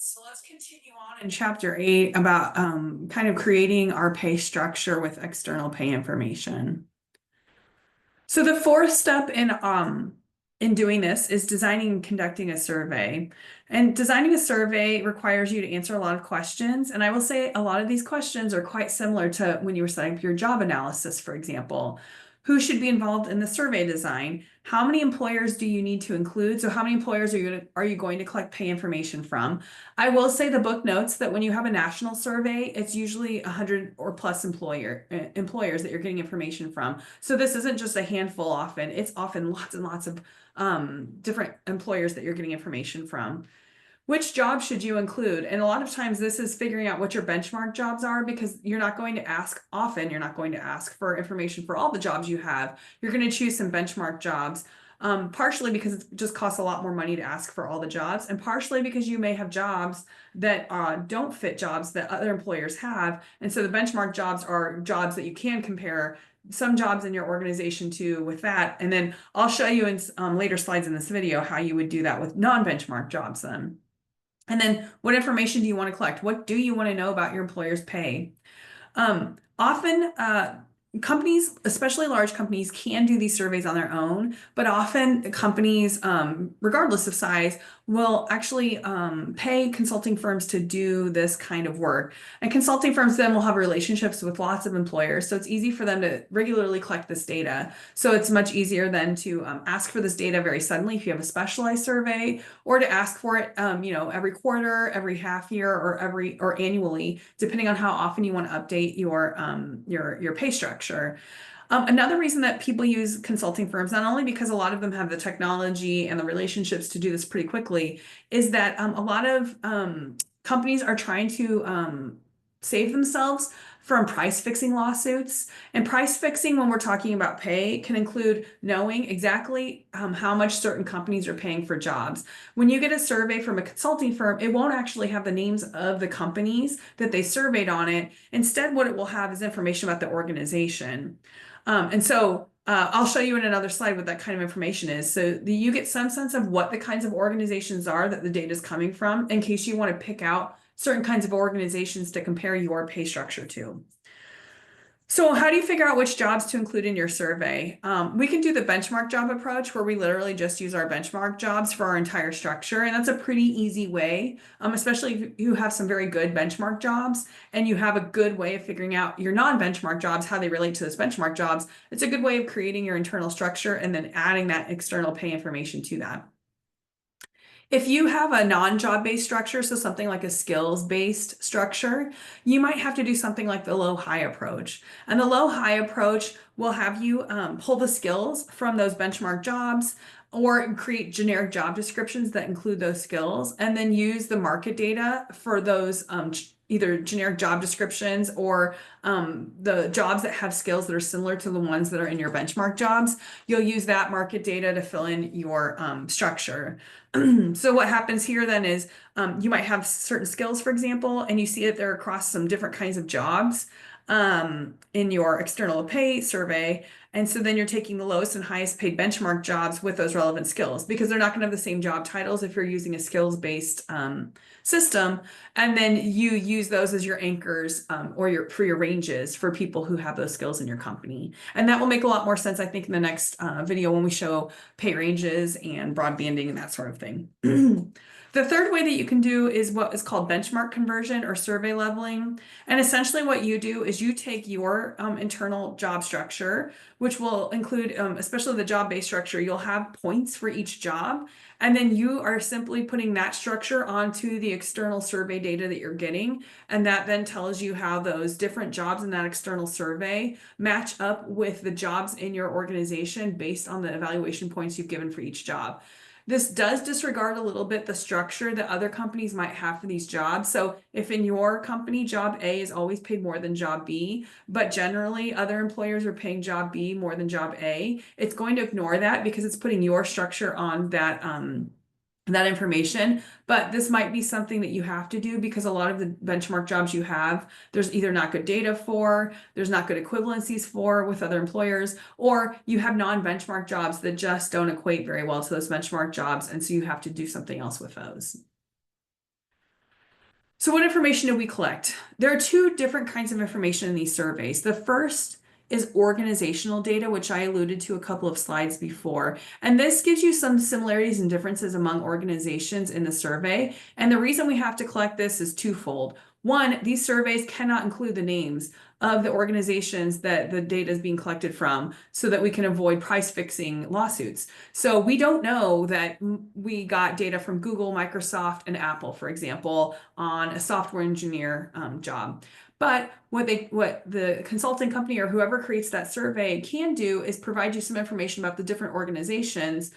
So let's continue on in chapter 8 about kind of creating our pay structure with external pay information. So the fourth step in doing this is designing and conducting a survey. And designing a survey requires you to answer a lot of questions. And I will say a lot of these questions are quite similar to when you were setting up your job analysis, for example. Who should be involved in the survey design? How many employers do you need to include? So how many employers are you going to collect pay information from? I will say the book notes that when you have a national survey, it's usually 100 or plus employers that you're getting information from. So this isn't just a handful often, it's often lots and lots of different employers that you're getting information from. Which jobs should you include? And a lot of times this is figuring out what your benchmark jobs are because you're not going to ask for information for all the jobs you have. You're going to choose some benchmark jobs, partially because it just costs a lot more money to ask for all the jobs, and partially because you may have jobs that don't fit jobs that other employers have. And so the benchmark jobs are jobs that you can compare some jobs in your organization to with that. And then I'll show you in later slides in this video how you would do that with non-benchmark jobs then. And then what information do you want to collect? What do you want to know about your employer's pay? Often companies, especially large companies, can do these surveys on their own, but often companies, regardless of size, will actually pay consulting firms to do this kind of work. And consulting firms then will have relationships with lots of employers, so it's easy for them to regularly collect this data. So it's much easier than to ask for this data very suddenly if you have a specialized survey, or to ask for it, every quarter, every half year, or annually, depending on how often you want to update your pay structure. Another reason that people use consulting firms, not only because a lot of them have the technology and the relationships to do this pretty quickly, is that a lot of companies are trying to save themselves from price fixing lawsuits. And price fixing, when we're talking about pay, can include knowing exactly how much certain companies are paying for jobs. When you get a survey from a consulting firm, it won't actually have the names of the companies that they surveyed on it. Instead, what it will have is information about the organization. I'll show you in another slide what that kind of information is. So you get some sense of what the kinds of organizations are that the data is coming from in case you want to pick out certain kinds of organizations to compare your pay structure to. So how do you figure out which jobs to include in your survey? We can do the benchmark job approach where we literally just use our benchmark jobs for our entire structure. And that's a pretty easy way, especially if you have some very good benchmark jobs and you have a good way of figuring out your non-benchmark jobs, how they relate to those benchmark jobs. It's a good way of creating your internal structure and then adding that external pay information to that. If you have a non-job-based structure, so something like a skills-based structure, you might have to do something like the low-high approach. And the low-high approach will have you pull the skills from those benchmark jobs or create generic job descriptions that include those skills, and then use the market data for those either generic job descriptions or the jobs that have skills that are similar to the ones that are in your benchmark jobs. You'll use that market data to fill in your structure. So what happens here then is you might have certain skills, for example, and you see that they're across some different kinds of jobs in your external pay survey. And so then you're taking the lowest and highest paid benchmark jobs with those relevant skills because they're not going to have the same job titles if you're using a skills-based system. And then you use those as your anchors or for your ranges for people who have those skills in your company. And that will make a lot more sense, I think, in the next video when we show pay ranges and broad banding and that sort of thing. The third way that you can do is what is called benchmark conversion or survey leveling. And essentially what you do is you take your internal job structure, which will include, especially the job-based structure, you'll have points for each job. And then you are simply putting that structure onto the external survey data that you're getting. And that then tells you how those different jobs in that external survey match up with the jobs in your organization based on the evaluation points you've given for each job. This does disregard a little bit the structure that other companies might have for these jobs. So if in your company, job A is always paid more than job B, but generally other employers are paying job B more than job A, it's going to ignore that because it's putting your structure on that information. But this might be something that you have to do because a lot of the benchmark jobs you have, there's either not good data for, there's not good equivalencies for with other employers, or you have non-benchmark jobs that just don't equate very well to those benchmark jobs. And so you have to do something else with those. So what information do we collect? There are two different kinds of information in these surveys. The first is organizational data, which I alluded to a couple of slides before. And this gives you some similarities and differences among organizations in the survey. And the reason we have to collect this is twofold. One, these surveys cannot include the names of the organizations that the data is being collected from so that we can avoid price fixing lawsuits. So we don't know that we got data from Google, Microsoft, and Apple, for example, on a software engineer job. But what the consulting company or whoever creates that survey can do is provide you some information about the different organizations,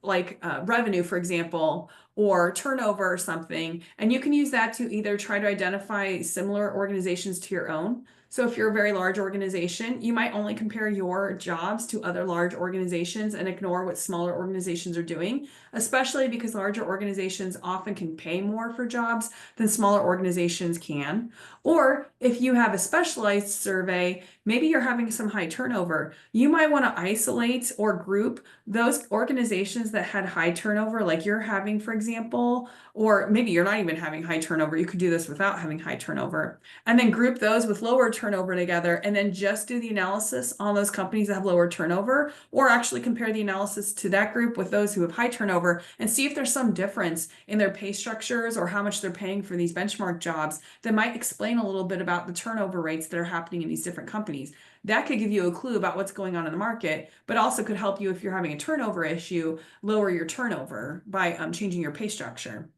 like revenue, for example, or turnover or something. And you can use that to either try to identify similar organizations to your own. So if you're a very large organization, you might only compare your jobs to other large organizations and ignore what smaller organizations are doing, especially because larger organizations often can pay more for jobs than smaller organizations can. Or if you have a specialized survey, maybe you're having some high turnover, you might want to isolate or group those organizations that had high turnover, like you're having, for example, or maybe you're not even having high turnover. You could do this without having high turnover, and then group those with lower turnover together, and then just do the analysis on those companies that have lower turnover, or actually compare the analysis to that group with those who have high turnover and see if there's some difference in their pay structures or how much they're paying for these benchmark jobs that might explain a little bit about the turnover rates that are happening in these different companies. That could give you a clue about what's going on in the market, but also could help you if you're having a turnover issue, lower your turnover by changing your pay structure.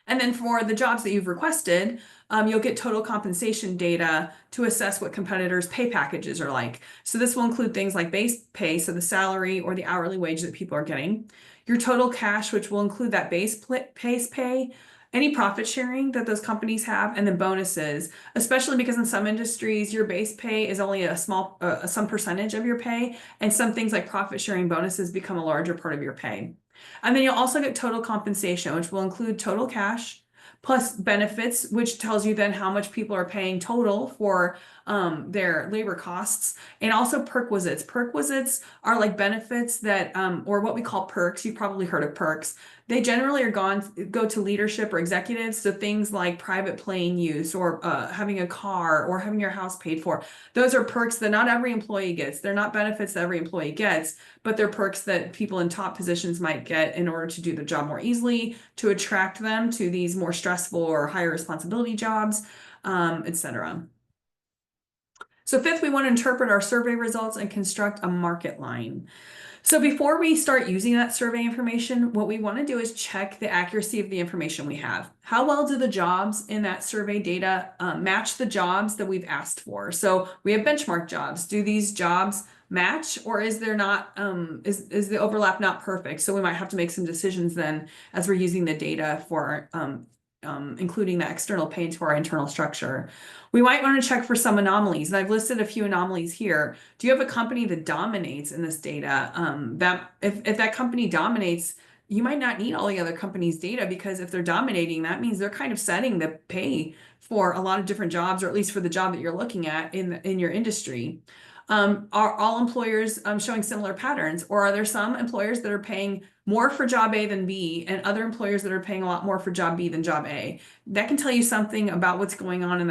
And then for the jobs that you've requested, you'll get total compensation data to assess what competitors' pay packages are like. So this will include things like base pay, so the salary or the hourly wage that people are getting, your total cash, which will include that base pay, any profit sharing that those companies have, and then bonuses, especially because in some industries, your base pay is only a small, some percentage of your pay, and some things like profit sharing bonuses become a larger part of your pay. And then you'll also get total compensation, which will include total cash plus benefits, which tells you then how much people are paying total for their labor costs, and also perquisites. Perquisites are like benefits that, or what we call perks. You've probably heard of perks. They generally go to leadership or executives. So things like private plane use, or having a car, or having your house paid for. Those are perks that not every employee gets. They're not benefits that every employee gets, but they're perks that people in top positions might get in order to do the job more easily, to attract them to these more stressful or higher responsibility jobs, etc. So fifth, we want to interpret our survey results and construct a market line. So before we start using that survey information, what we want to do is check the accuracy of the information we have. How well do the jobs in that survey data match the jobs that we've asked for? So we have benchmark jobs. Do these jobs match, or is there not, is the overlap not perfect? So we might have to make some decisions then as we're using the data for including that external pay into our internal structure. We might want to check for some anomalies, and I've listed a few anomalies here. Do you have a company that dominates in this data? That if that company dominates, you might not need all the other companies' data, because if they're dominating, that means they're kind of setting the pay for a lot of different jobs, or at least for the job that you're looking at in your industry. Are all employers showing similar patterns, or are there some employers that are paying more for job A than B, and other employers that are paying a lot more for job B than job A? That can tell you something about what's going on in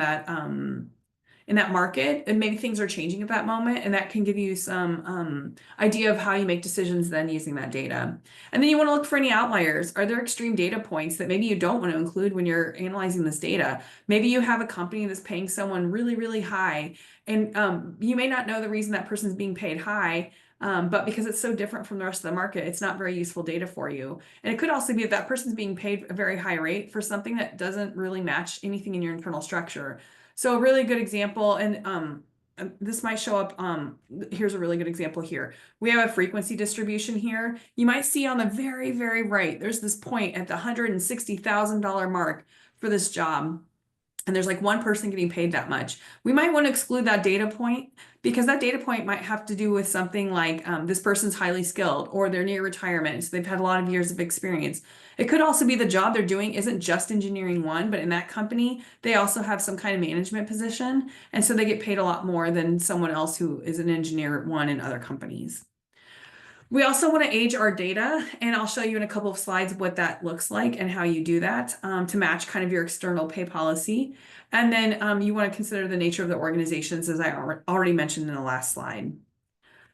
that market, and maybe things are changing at that moment, and that can give you some idea of how you make decisions then using that data. And then you want to look for any outliers. Are there extreme data points that maybe you don't want to include when you're analyzing this data? Maybe you have a company that's paying someone really, really high, and you may not know the reason that person's being paid high, but because it's so different from the rest of the market, it's not very useful data for you. And it could also be that person's being paid a very high rate for something that doesn't really match anything in your internal structure. So a really good example, and this might show up, here's a really good example here. We have a frequency distribution here. You might see on the very, very right, there's this point at the $160,000 mark for this job. And there's like one person getting paid that much. We might want to exclude that data point, because that data point might have to do with something like this person's highly skilled, or they're near retirement, so they've had a lot of years of experience. It could also be the job they're doing isn't just engineering one, but in that company, they also have some kind of management position. And so they get paid a lot more than someone else who is an engineer one in other companies. We also want to age our data, and I'll show you in a couple of slides what that looks like and how you do that to match kind of your external pay policy. And then you want to consider the nature of the organizations, as I already mentioned in the last slide.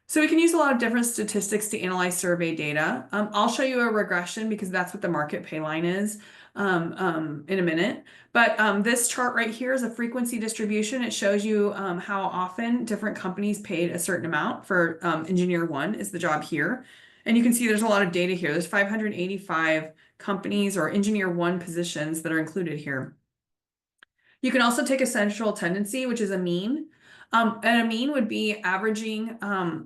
So we can use a lot of different statistics to analyze survey data. I'll show you a regression because that's what the market pay line is in a minute. But this chart right here is a frequency distribution. It shows you how often different companies paid a certain amount for engineer one is the job here. And you can see there's a lot of data here. There's 585 companies or engineer one positions that are included here. You can also take a central tendency, which is a mean. And a mean would be averaging,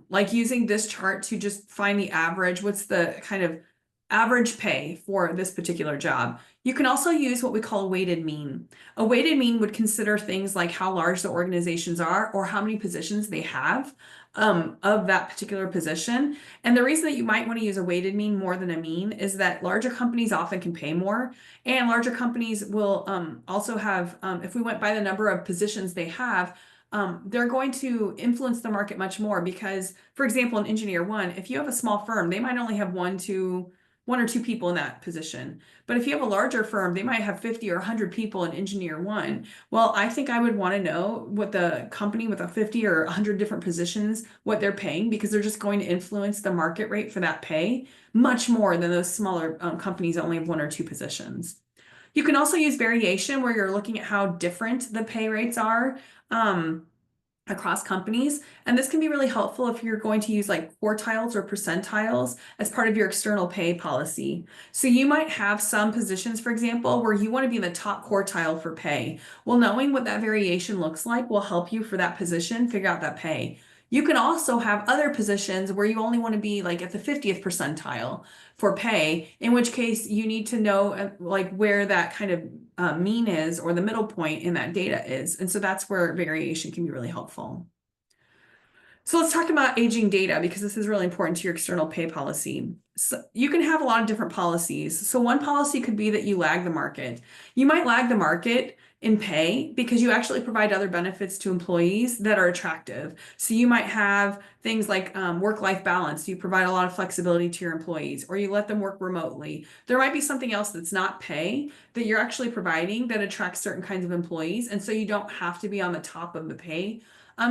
like using this chart to just find the average. What's the kind of average pay for this particular job? You can also use what we call a weighted mean. A weighted mean would consider things like how large the organizations are or how many positions they have of that particular position. And the reason that you might want to use a weighted mean more than a mean is that larger companies often can pay more, and larger companies will also have, if we went by the number of positions they have, they're going to influence the market much more because, for example, in engineer one, if you have a small firm, they might only have one or two people in that position. But if you have a larger firm, they might have 50 or 100 people in engineer one. Well, I think I would want to know what the company with a 50 or 100 different positions, what they're paying, because they're just going to influence the market rate for that pay much more than those smaller companies that only have one or two positions. You can also use variation where you're looking at how different the pay rates are across companies. And this can be really helpful if you're going to use like quartiles or percentiles as part of your external pay policy. So you might have some positions, for example, where you want to be in the top quartile for pay. Well, knowing what that variation looks like will help you for that position figure out that pay. You can also have other positions where you only want to be like at the 50th percentile for pay, in which case you need to know like where that kind of mean is or the middle point in that data is. And so that's where variation can be really helpful. So let's talk about aging data because this is really important to your external pay policy. So you can have a lot of different policies. So one policy could be that you lag the market. You might lag the market in pay because you actually provide other benefits to employees that are attractive. So you might have things like work-life balance. You provide a lot of flexibility to your employees, or you let them work remotely. There might be something else that's not pay that you're actually providing that attracts certain kinds of employees. And so you don't have to be on the top of the pay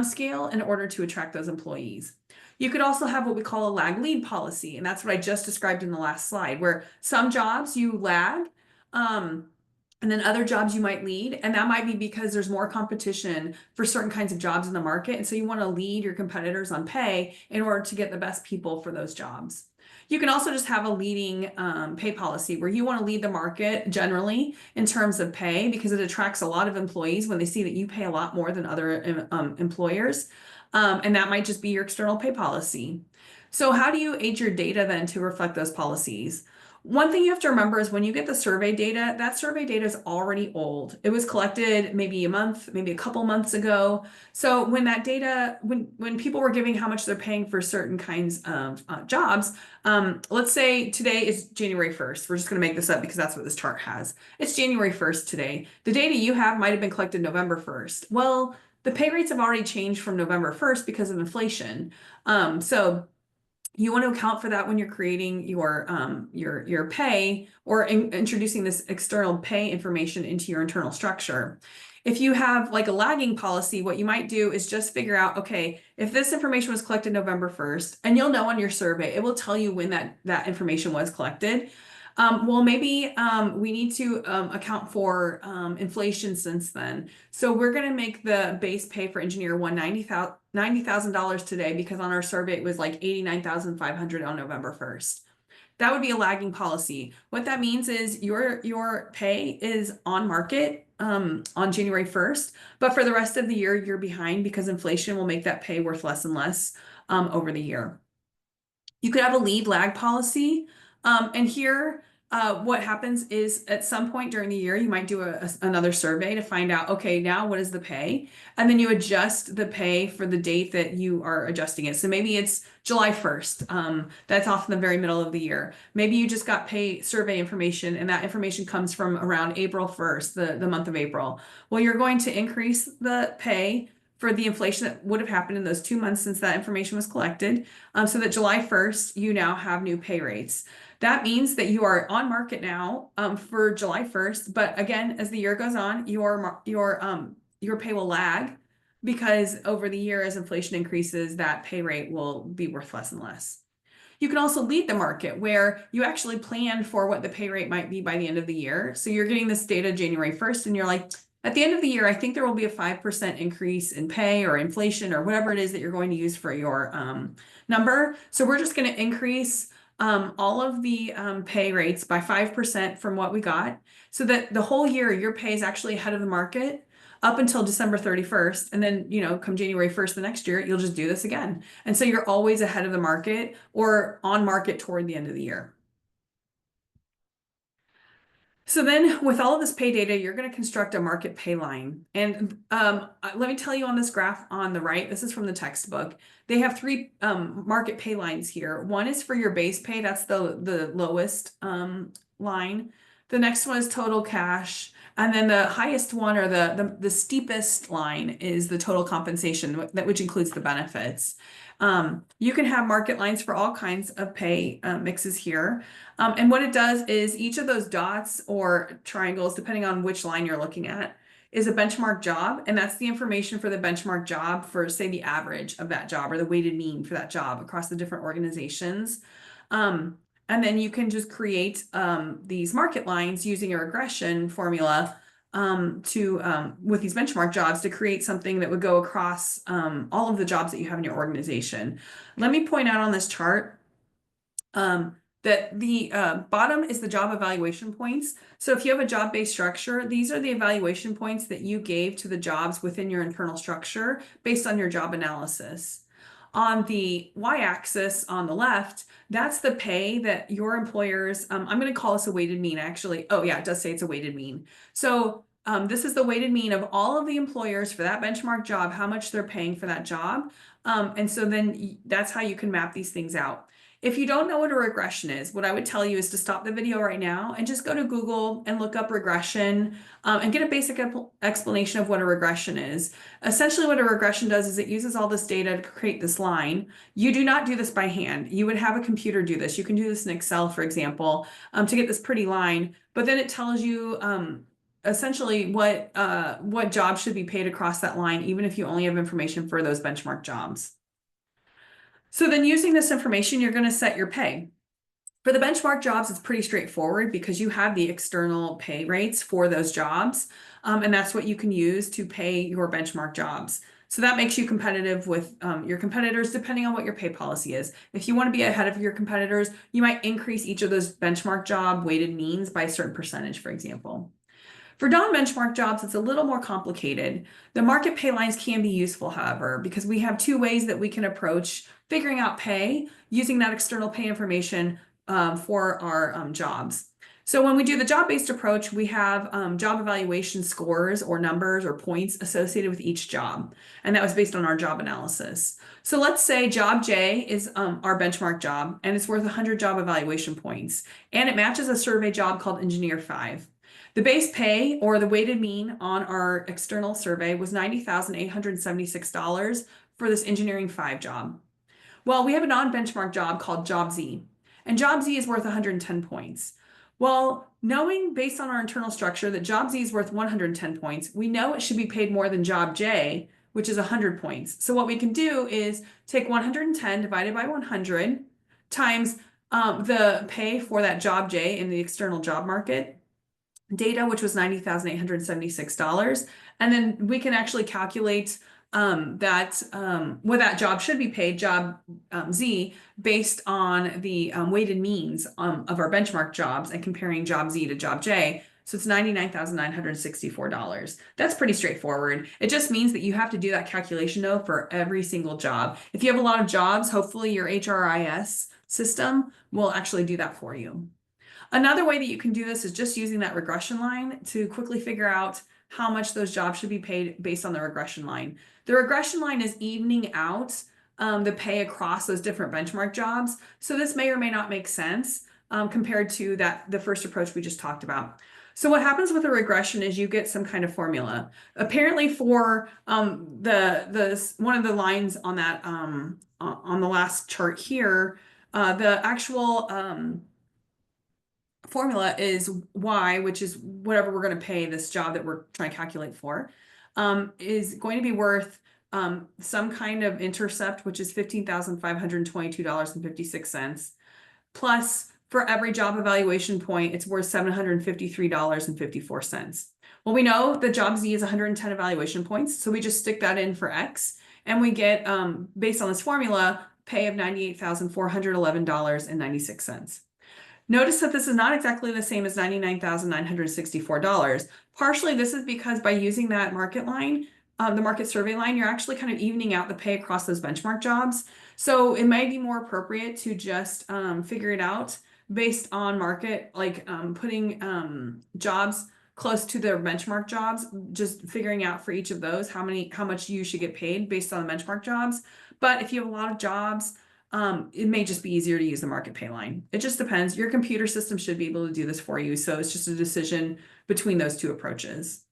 scale in order to attract those employees. You could also have what we call a lag lead policy, and that's what I just described in the last slide, where some jobs you lag, and then other jobs you might lead, and that might be because there's more competition for certain kinds of jobs in the market, and so you want to lead your competitors on pay in order to get the best people for those jobs. You can also just have a leading pay policy where you want to lead the market generally in terms of pay because it attracts a lot of employees when they see that you pay a lot more than other employers. And that might just be your external pay policy. So how do you age your data then to reflect those policies? One thing you have to remember is when you get the survey data, that survey data is already old. It was collected maybe a month, maybe a couple months ago. So when that data, when people were giving how much they're paying for certain kinds of jobs, let's say today is January 1st. We're just going to make this up because that's what this chart has. It's January 1st today. The data you have might have been collected November 1st. Well, the pay rates have already changed from November 1st because of inflation. So you want to account for that when you're creating your pay or introducing this external pay information into your internal structure. If you have like a lagging policy, what you might do is just figure out, okay, if this information was collected November 1st, and you'll know on your survey, it will tell you when that information was collected. Well, maybe we need to account for inflation since then. So we're going to make the base pay for engineer one $90,000 today because on our survey it was like $89,500 on November 1st. That would be a lagging policy. What that means is your pay is on market on January 1st, but for the rest of the year you're behind because inflation will make that pay worth less and less over the year. You could have a lead lag policy. And here, what happens is at some point during the year, you might do another survey to find out, okay, now what is the pay? And then you adjust the pay for the date that you are adjusting it. So maybe it's July 1st. That's off in the very middle of the year. Maybe you just got pay survey information and that information comes from around April 1st, the month of April. Well, you're going to increase the pay for the inflation that would have happened in those 2 months since that information was collected, so that July 1st, you now have new pay rates. That means that you are on market now for July 1st, but again, as the year goes on, your pay will lag because over the year, as inflation increases, that pay rate will be worth less and less. You can also lead the market where you actually plan for what the pay rate might be by the end of the year. So you're getting this data January 1st, and you're like, at the end of the year, I think there will be a 5% increase in pay or inflation or whatever it is that you're going to use for your number. So we're just going to increase all of the pay rates by 5% from what we got, so that the whole year your pay is actually ahead of the market up until December 31st. And then, come January 1st the next year, you'll just do this again. And so you're always ahead of the market or on market toward the end of the year. So then with all of this pay data, you're going to construct a market pay line. And let me tell you on this graph on the right, this is from the textbook. They have three market pay lines here. One is for your base pay. That's the lowest line. The next one is total cash. And then the highest one, or the steepest line, is the total compensation, which includes the benefits. You can have market lines for all kinds of pay mixes here. And what it does is each of those dots or triangles, depending on which line you're looking at, is a benchmark job. And that's the information for the benchmark job for, say, the average of that job or the weighted mean for that job across the different organizations. And then you can just create these market lines using a regression formula with these benchmark jobs to create something that would go across all of the jobs that you have in your organization. Let me point out on this chart that the bottom is the job evaluation points. So if you have a job-based structure, these are the evaluation points that you gave to the jobs within your internal structure based on your job analysis. On the y-axis on the left, that's the pay that your employers, I'm going to call this a weighted mean actually. Oh yeah, it does say it's a weighted mean. So this is the weighted mean of all of the employers for that benchmark job, how much they're paying for that job. And so then that's how you can map these things out. If you don't know what a regression is, what I would tell you is to stop the video right now and just go to Google and look up regression and get a basic explanation of what a regression is. Essentially, what a regression does is it uses all this data to create this line. You do not do this by hand. You would have a computer do this. You can do this in Excel, for example, to get this pretty line, but then it tells you essentially what jobs should be paid across that line, even if you only have information for those benchmark jobs. So then using this information, you're going to set your pay. For the benchmark jobs, it's pretty straightforward because you have the external pay rates for those jobs. And that's what you can use to pay your benchmark jobs. So that makes you competitive with your competitors, depending on what your pay policy is. If you want to be ahead of your competitors, you might increase each of those benchmark job weighted means by a certain percentage, for example. For non-benchmark jobs, it's a little more complicated. The market pay lines can be useful, however, because we have two ways that we can approach figuring out pay using that external pay information for our jobs. So when we do the job-based approach, we have job evaluation scores or numbers or points associated with each job. And that was based on our job analysis. So let's say job J is our benchmark job, and it's worth 100 job evaluation points. And it matches a survey job called Engineer 5. The base pay, or the weighted mean on our external survey, was $90,876 for this Engineering 5 job. Well, we have a non-benchmark job called Job Z, and Job Z is worth 110 points. Well, knowing based on our internal structure that Job Z is worth 110 points, we know it should be paid more than Job J, which is 100 points. So what we can do is take 110 divided by 100 times the pay for that Job J in the external job market data, which was $90,876. And then we can actually calculate what that job should be paid, Job Z, based on the weighted means of our benchmark jobs and comparing Job Z to Job J. So it's $99,964. That's pretty straightforward. It just means that you have to do that calculation though for every single job. If you have a lot of jobs, hopefully your HRIS system will actually do that for you. Another way that you can do this is just using that regression line to quickly figure out how much those jobs should be paid based on the regression line. The regression line is evening out the pay across those different benchmark jobs. So this may or may not make sense. compared to the first approach we just talked about. So what happens with a regression is you get some kind of formula. Apparently for the one of the lines on that on the last chart here, the actual formula is y, which is whatever we're going to pay this job that we're trying to calculate for, is going to be worth some kind of intercept, which is $15,522.56, plus for every job evaluation point, it's worth $753.54. Well, we know the job Z is 110 evaluation points, so we just stick that in for X, and we get, based on this formula, pay of $98,411.96. Notice that this is not exactly the same as $99,964. Partially, this is because by using that market line, the market survey line, you're actually kind of evening out the pay across those benchmark jobs. So it might be more appropriate to just figure it out based on market, like putting jobs close to their benchmark jobs, just figuring out for each of those how much you should get paid based on the benchmark jobs. But if you have a lot of jobs, it may just be easier to use the market pay line. It just depends. Your computer system should be able to do this for you. So it's just a decision between those two approaches.